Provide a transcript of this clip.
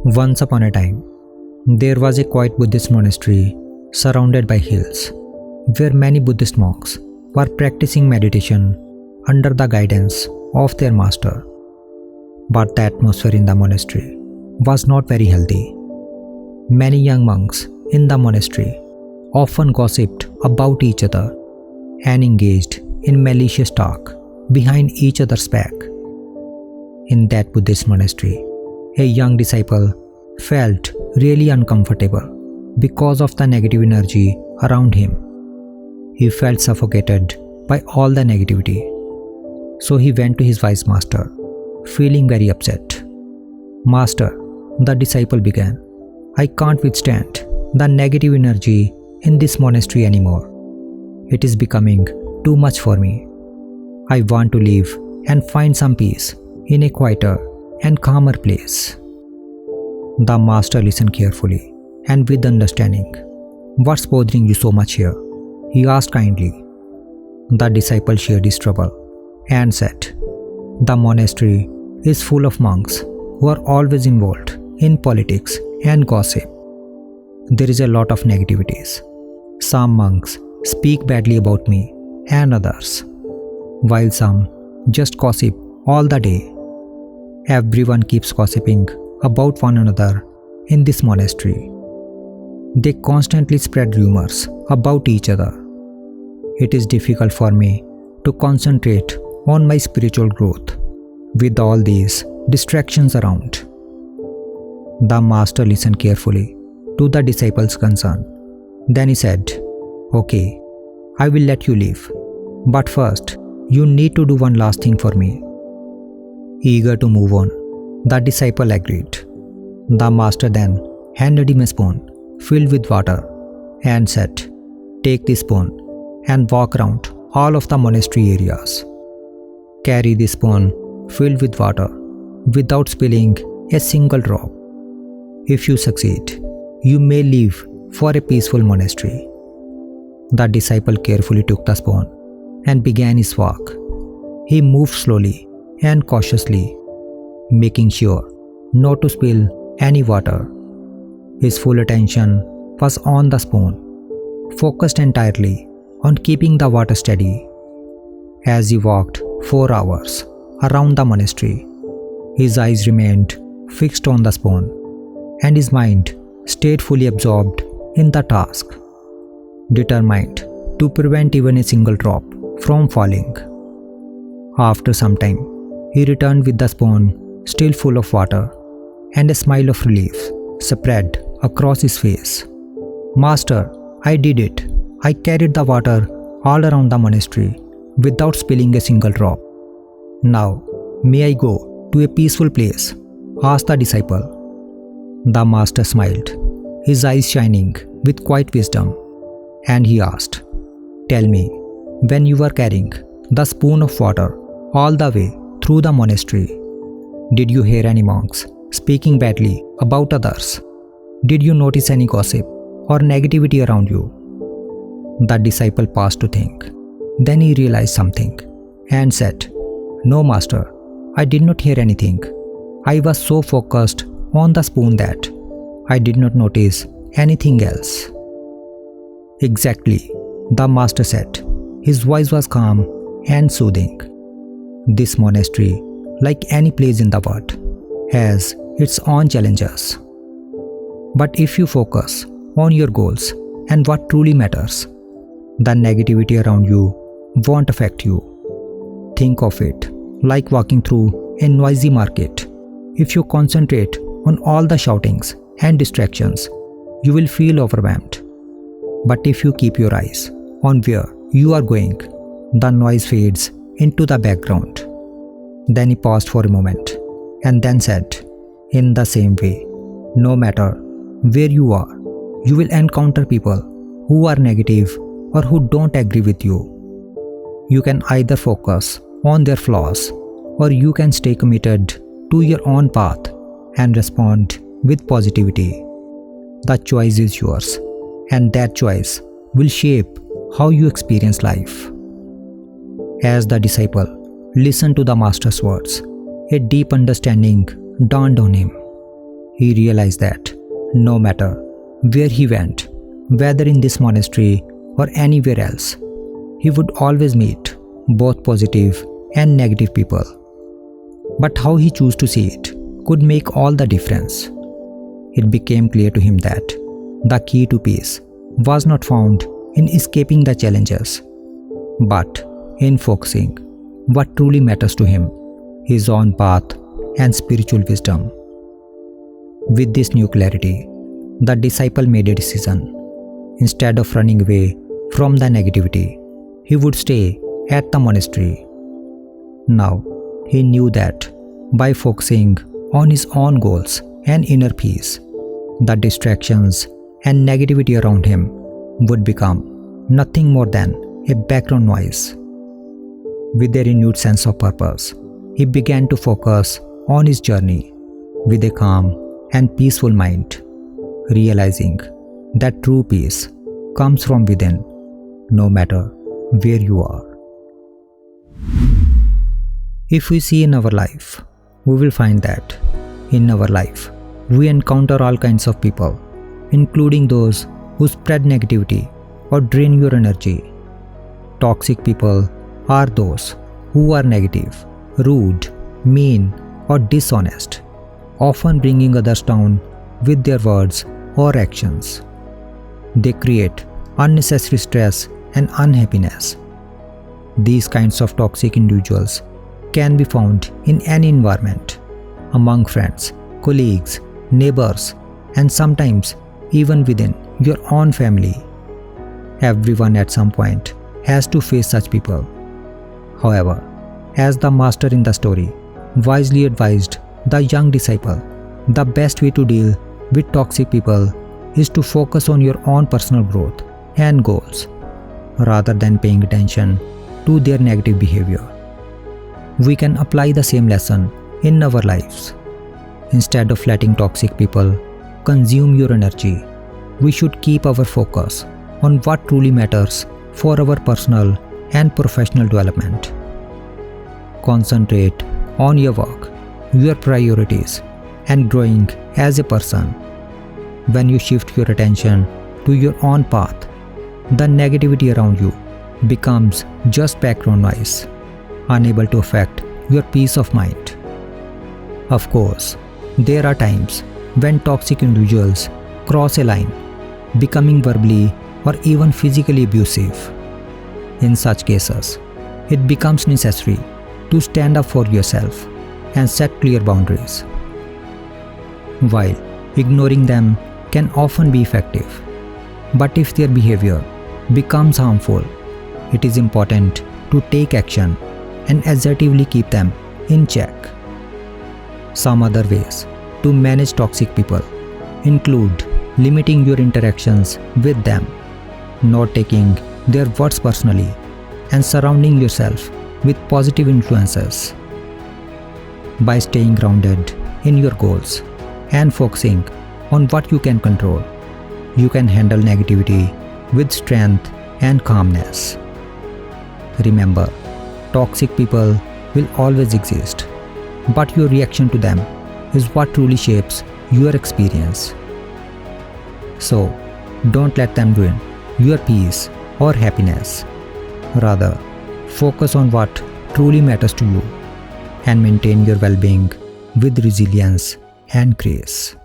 Once upon a time, there was a quiet Buddhist monastery surrounded by hills, where many Buddhist monks were practicing meditation under the guidance of their master. But the atmosphere in the monastery was not very healthy. Many young monks in the monastery often gossiped about each other and engaged in malicious talk behind each other's back. In that Buddhist monastery, a young disciple felt really uncomfortable because of the negative energy around him. He felt suffocated by all the negativity. So he went to his wise master, feeling very upset. "Master," the disciple began, "I can't withstand the negative energy in this monastery anymore. It is becoming too much for me. I want to leave and find some peace in a quieter and calmer place." The master listened carefully and with understanding. "What's bothering you so much here?" he asked kindly. The disciple shared his trouble and said, "The monastery is full of monks who are always involved in politics and gossip. There is a lot of negativities. Some monks speak badly about me and others, while some just gossip all the day. Everyone keeps gossiping about one another in this monastery. They constantly spread rumors about each other. It is difficult for me to concentrate on my spiritual growth with all these distractions around." The master listened carefully to the disciple's concern. Then he said, "Okay, I will let you leave. But first, you need to do one last thing for me." Eager to move on, the disciple agreed. The master then handed him a spoon filled with water and said, "Take this spoon and walk around all of the monastery areas. Carry this spoon filled with water without spilling a single drop. If you succeed, you may leave for a peaceful monastery." The disciple carefully took the spoon and began his walk. He moved slowly and cautiously, making sure not to spill any water. His full attention was on the spoon, focused entirely on keeping the water steady. As he walked 4 hours around the monastery, his eyes remained fixed on the spoon, and his mind stayed fully absorbed in the task, determined to prevent even a single drop from falling. After some time, he returned with the spoon still full of water, and a smile of relief spread across his face. "Master, I did it. I carried the water all around the monastery without spilling a single drop. Now, may I go to a peaceful place?" asked the disciple. The master smiled, his eyes shining with quiet wisdom, and he asked, "Tell me, when you were carrying the spoon of water all the way through the monastery, did you hear any monks speaking badly about others? Did you notice any gossip or negativity around you?" The disciple paused to think. Then he realized something and said, "No, master, I did not hear anything. I was so focused on the spoon that I did not notice anything else." "Exactly," the master said. His voice was calm and soothing. "This monastery, like any place in the world, has its own challenges. But if you focus on your goals and what truly matters, the negativity around you won't affect you. Think of it like walking through a noisy market. If you concentrate on all the shoutings and distractions, you will feel overwhelmed. But if you keep your eyes on where you are going, the noise fades into the background." Then he paused for a moment and then said, "In the same way, no matter where you are, you will encounter people who are negative or who don't agree with you. You can either focus on their flaws, or you can stay committed to your own path and respond with positivity. The choice is yours, and that choice will shape how you experience life." As the disciple listened to the master's words, a deep understanding dawned on him. He realized that no matter where he went, whether in this monastery or anywhere else, he would always meet both positive and negative people. But how he chose to see it could make all the difference. It became clear to him that the key to peace was not found in escaping the challenges, but in focusing what truly matters to him, his own path and spiritual wisdom. With this new clarity, the disciple made a decision. Instead of running away from the negativity, he would stay at the monastery. Now, he knew that by focusing on his own goals and inner peace, the distractions and negativity around him would become nothing more than a background noise. With a renewed sense of purpose, he began to focus on his journey with a calm and peaceful mind, realizing that true peace comes from within, no matter where you are. If we see in our life, we will find that in our life, we encounter all kinds of people, including those who spread negativity or drain your energy. Toxic people are those who are negative, rude, mean, or dishonest, often bringing others down with their words or actions. They create unnecessary stress and unhappiness. These kinds of toxic individuals can be found in any environment, among friends, colleagues, neighbors, and sometimes even within your own family. Everyone at some point has to face such people. However, as the master in the story wisely advised the young disciple, the best way to deal with toxic people is to focus on your own personal growth and goals, rather than paying attention to their negative behavior. We can apply the same lesson in our lives. Instead of letting toxic people consume your energy, we should keep our focus on what truly matters for our personal and professional development. Concentrate on your work, your priorities, and growing as a person. When you shift your attention to your own path, the negativity around you becomes just background noise, unable to affect your peace of mind. Of course, there are times when toxic individuals cross a line, becoming verbally or even physically abusive. In such cases, it becomes necessary to stand up for yourself and set clear boundaries. While ignoring them can often be effective, but if their behavior becomes harmful, it is important to take action and assertively keep them in check. Some other ways to manage toxic people include limiting your interactions with them, not taking their words personally, and surrounding yourself with positive influences. By staying grounded in your goals and focusing on what you can control, you can handle negativity with strength and calmness. Remember, toxic people will always exist, but your reaction to them is what truly shapes your experience. So, don't let them ruin your peace or happiness. Rather, focus on what truly matters to you and maintain your well-being with resilience and grace.